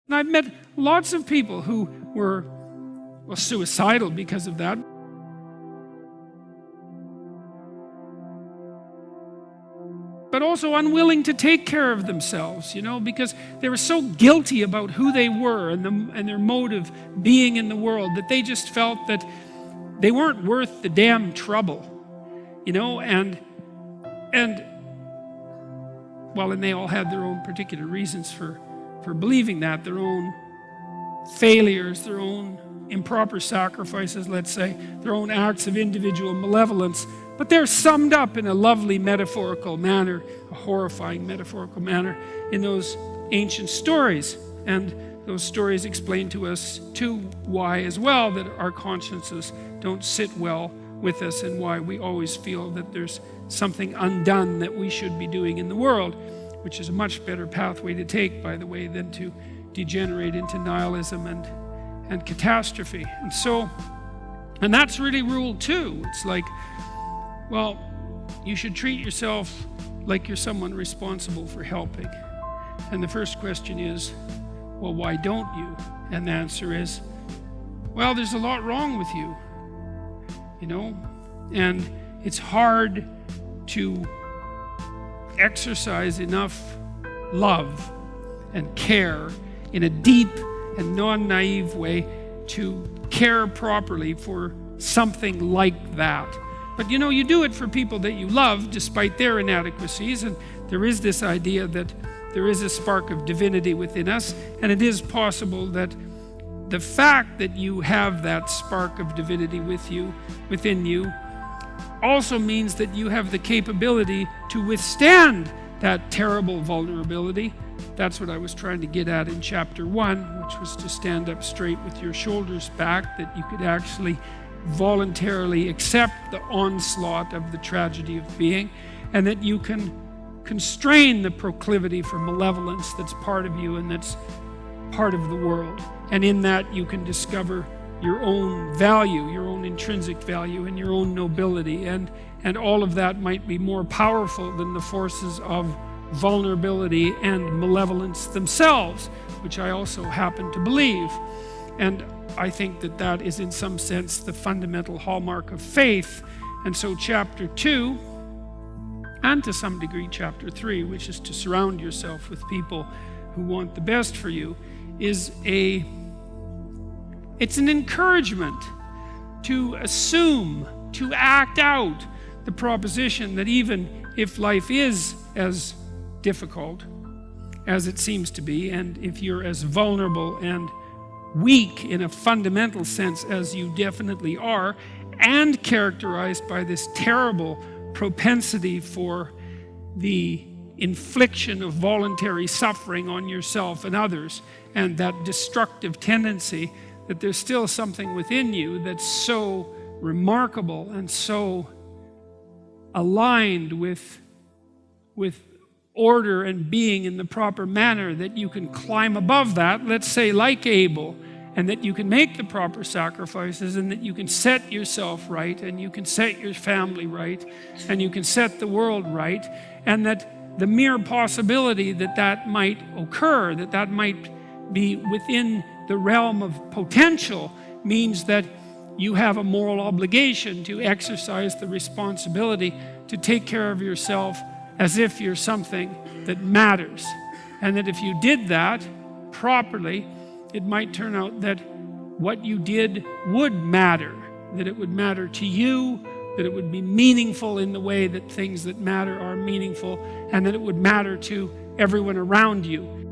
And I've met lots of people who were, well, suicidal because of that. But also unwilling to take care of themselves, because they were so guilty about who they were and their mode of being in the world that they just felt that they weren't worth the damn trouble, and they all had their own particular reasons for believing that, their own failures, their own improper sacrifices, let's say, their own acts of individual malevolence. But they're summed up in a lovely metaphorical manner, a horrifying metaphorical manner, in those ancient stories. And those stories explain to us, too, why as well that our consciences don't sit well with us, and why we always feel that there's something undone that we should be doing in the world, which is a much better pathway to take, by the way, than to degenerate into nihilism and catastrophe. And that's really rule 2. It's like, well, you should treat yourself like you're someone responsible for helping. And the first question is, well, why don't you? And the answer is, well, there's a lot wrong with you, and it's hard to exercise enough love and care in a deep and non-naive way to care properly for something like that. But you do it for people that you love despite their inadequacies, and there is this idea that there is a spark of divinity within us, and it is possible that the fact that you have that spark of divinity within you also means that you have the capability to withstand that terrible vulnerability. That's what I was trying to get at in chapter 1, which was to stand up straight with your shoulders back, that you could actually voluntarily accept the onslaught of the tragedy of being, and that you can constrain the proclivity for malevolence that's part of you and that's part of the world. And in that you can discover your own value, your own intrinsic value, and your own nobility, and all of that might be more powerful than the forces of vulnerability and malevolence themselves, which I also happen to believe. And I think that that is in some sense the fundamental hallmark of faith. And so chapter 2, and to some degree chapter 3, which is to surround yourself with people who want the best for you, it's an encouragement to assume, to act out the proposition that even if life is as difficult as it seems to be, and if you're as vulnerable and weak in a fundamental sense as you definitely are, and characterized by this terrible propensity for the infliction of voluntary suffering on yourself and others, and that destructive tendency, that there's still something within you that's so remarkable and so aligned with order and being in the proper manner that you can climb above that, let's say like Abel, and that you can make the proper sacrifices, and that you can set yourself right, and you can set your family right, and you can set the world right, and that the mere possibility that that might occur, that that might be within the realm of potential, means that you have a moral obligation to exercise the responsibility to take care of yourself as if you're something that matters. And that if you did that properly, it might turn out that what you did would matter, that it would matter to you, that it would be meaningful in the way that things that matter are meaningful, and that it would matter to everyone around you.